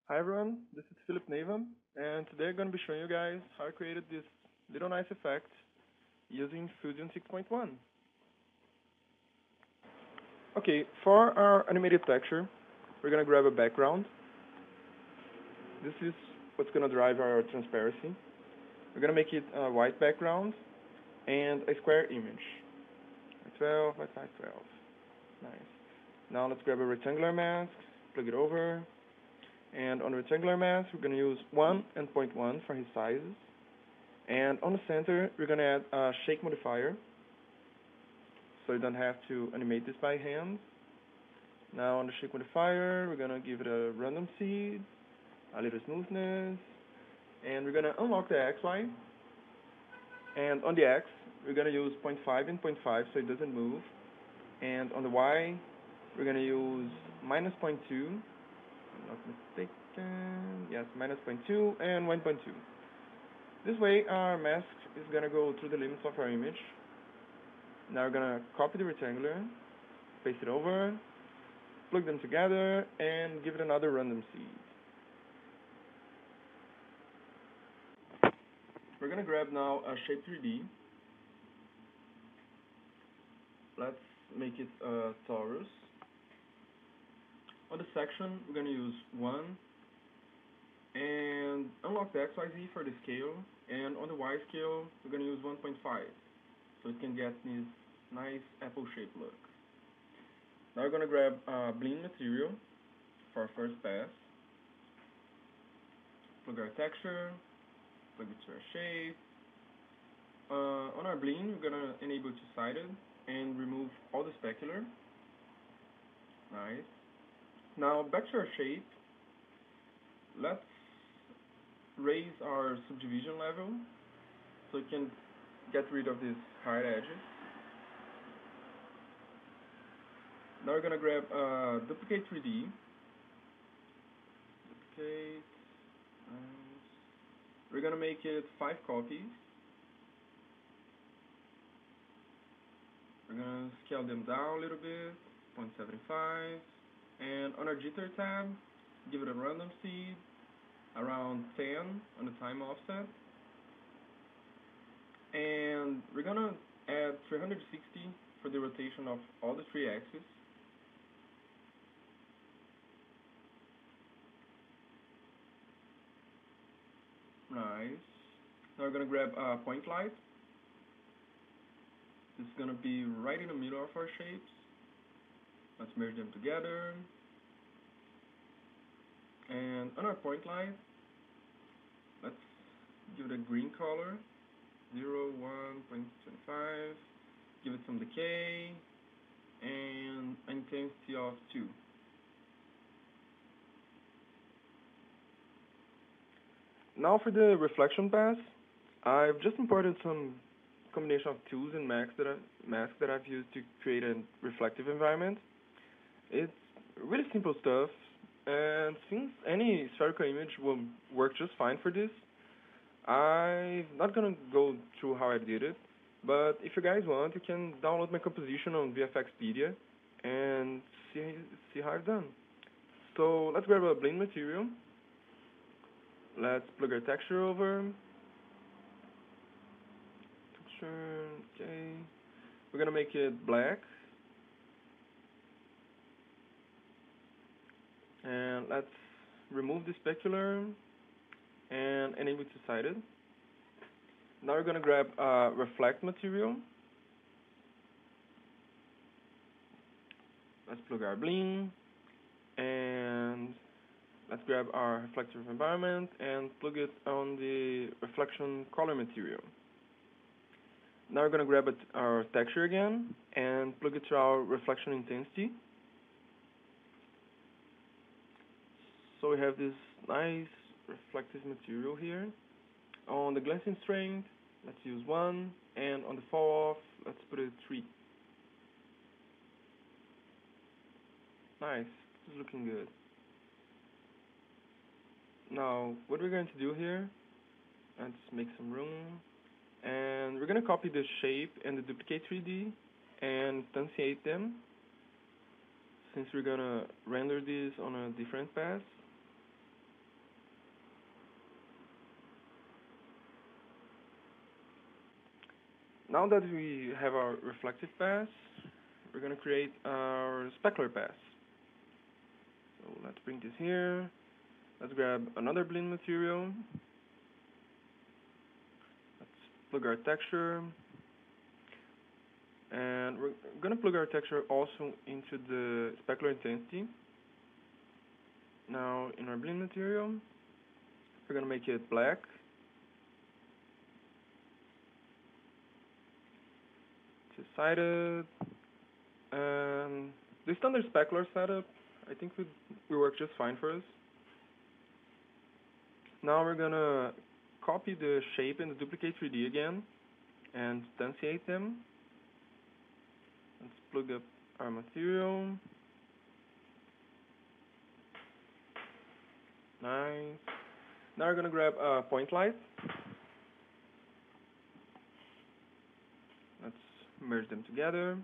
Hi everyone, this is Felipe Neiva, and today I'm going to be showing you guys how I created this little nice effect using Fusion 6.1. Okay, for our animated texture, we're going to grab a background. This is what's going to drive our transparency. We're going to make it a white background and a square image. 12 by 512. Nice. Now let's grab a rectangular mask, plug it over, and on the rectangular mask, we're going to use 1 and 0.1 for his sizes. And on the center, we're going to add a shake modifier, so you don't have to animate this by hand. Now on the shake modifier, we're going to give it a random seed, a little smoothness, and we're going to unlock the XY. And on the X, we're going to use 0.5 and 0.5 so it doesn't move. And on the Y, we're going to use minus 0.2, not mistaken, yes, minus 0.2 and 1.2. This way our mask is going to go through the limits of our image. Now we're going to copy the rectangular, paste it over, plug them together, and give it another random seed. We're going to grab now a shape 3D. Let's make it a torus. On the section, we're going to use 1 and unlock the XYZ for the scale, and on the Y scale, we're going to use 1.5 so it can get this nice apple shaped look. Now we're going to grab blend material for our first pass, plug our texture, plug it to our shape. On our blend, we're going to enable two-sided and remove all the specular. Nice. Now back to our shape. Let's raise our subdivision level so we can get rid of these hard edges. Now we're going to grab duplicate 3D. Duplicate. We're going to make it 5 copies. We're going to scale them down a little bit, 0.75. And on our jitter tab, give it a random seed, around 10 on the time offset. And we're going to add 360 for the rotation of all the 3 axes. Nice. Now we're going to grab a point light. This is going to be right in the middle of our shapes. Let's merge them together. And on our point light, let's give it a green color, 0, 1.25. Give it some decay and intensity of 2. Now for the reflection pass, I've just imported some combination of tools and masks that I've used to create a reflective environment. It's really simple stuff, and since any spherical image will work just fine for this, I'm not gonna go through how I did it, but if you guys want, you can download my composition on VFXpedia and see how I've done. So let's grab a blend material. Let's plug our texture over. Texture, okay. We're gonna make it black. And let's remove the specular and enable two-sided. Now we're going to grab reflect material. Let's plug our blend, and let's grab our reflective environment and plug it on the reflection color material. Now we're going to grab our texture again and plug it to our reflection intensity. So we have this nice reflective material here. On the glancing strength, let's use 1, and on the fall off, let's put it 3. Nice, this is looking good. Now, what we're going to do here, let's make some room, and we're going to copy the shape and the duplicate 3D and instantiate them, since we're going to render this on a different path. Now that we have our reflective pass, we're going to create our specular pass. So let's bring this here. Let's grab another blend material. Let's plug our texture. And we're going to plug our texture also into the specular intensity. Now in our blend material, we're going to make it black. Two-sided. And the standard specular setup, I think we work just fine for us. Now we're going to copy the shape in the duplicate 3D again and instantiate them. Let's plug up our material. Nice. Now we're going to grab a point light. Let's merge them together.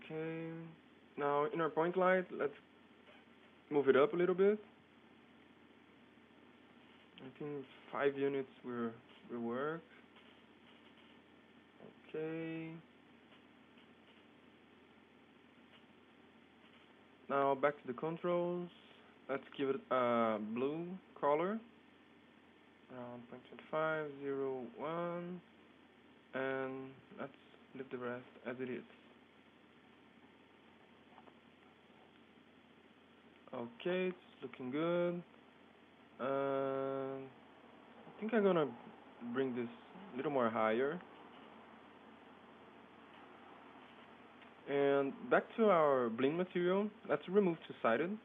Okay. Now in our point light, let's move it up a little bit. I think 5 units will work. Okay. Now back to the controls. Let's give it a blue color. Around 0.25, 0, 1. And let's leave the rest as it is. Okay, it's looking good. I think I'm gonna bring this a little more higher. And back to our bling material, let's remove two-sided.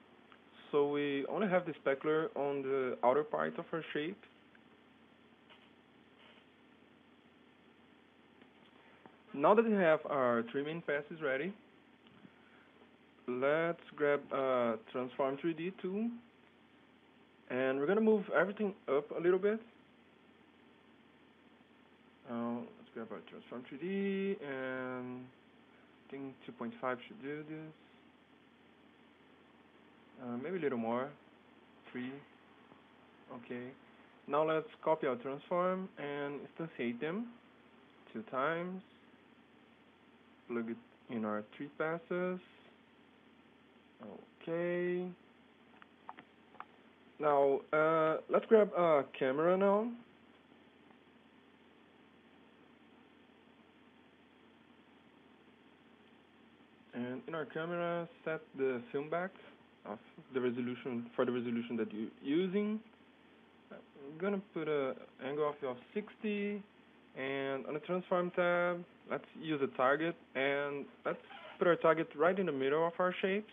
So we only have the specular on the outer part of our shape. Now that we have our 3 main passes ready, let's grab a Transform 3D tool, and we're going to move everything up a little bit. Let's grab our Transform 3D, and I think 2.5 should do this. Maybe a little more, 3. Okay. Now let's copy our transform and instantiate them 2 times. Plug it in our 3 passes. Okay. Now, let's grab a camera now. And in our camera, set the film back of the resolution for the resolution that you're using. I'm gonna put an angle of 60, and on the transform tab, let's use a target, and let's put our target right in the middle of our shapes.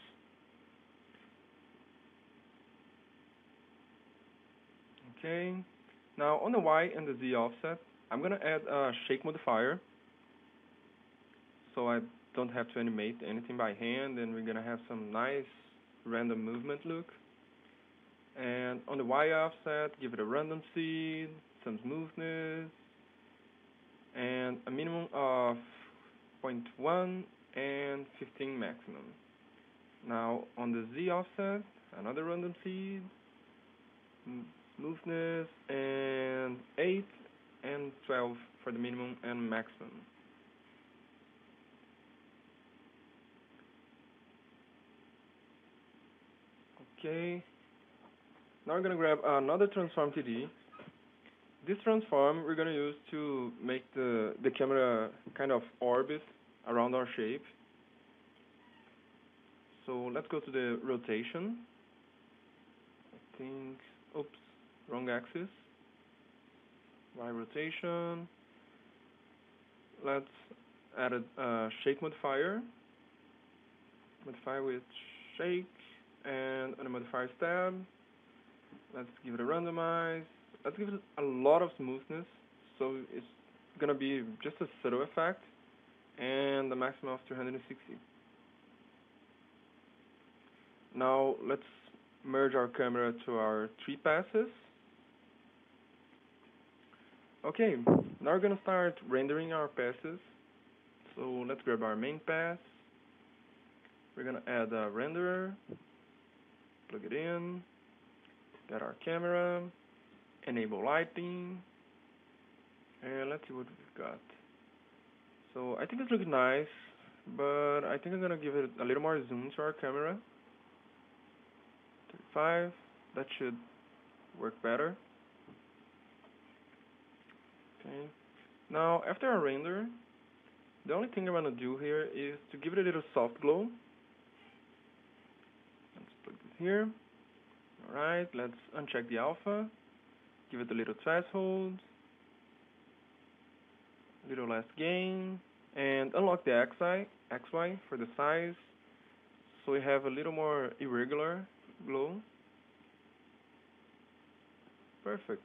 Okay. Now on the Y and the Z offset, I'm gonna add a shake modifier, so I don't have to animate anything by hand, and we're gonna have some nice random movement look. And on the Y offset, give it a random seed, some smoothness, and a minimum of 0.1 and 15 maximum. Now on the Z offset, another random seed, smoothness, and 8 and 12 for the minimum and maximum. Okay. Now we're gonna grab another transform 3D. This transform we're gonna use to make the camera kind of orbit around our shape. So let's go to the rotation. I think, oops, wrong axis. Y rotation. Let's add a shake modifier. Modify with shake, and on the modifiers tab, let's give it a randomize. Let's give it a lot of smoothness, so it's gonna be just a subtle effect, and a maximum of 260. Now let's merge our camera to our 3 passes. Okay, now we're gonna start rendering our passes. So let's grab our main pass. We're gonna add a renderer, plug it in, get our camera, enable lighting, and let's see what we've got. So I think it's looking nice, but I think I'm gonna give it a little more zoom to our camera. 35, that should work better. Okay. Now after I render, the only thing I'm gonna do here is to give it a little soft glow. Let's plug this here. Alright, let's uncheck the alpha, give it a little threshold, a little less gain, and unlock the XY for the size, so we have a little more irregular glow. Perfect.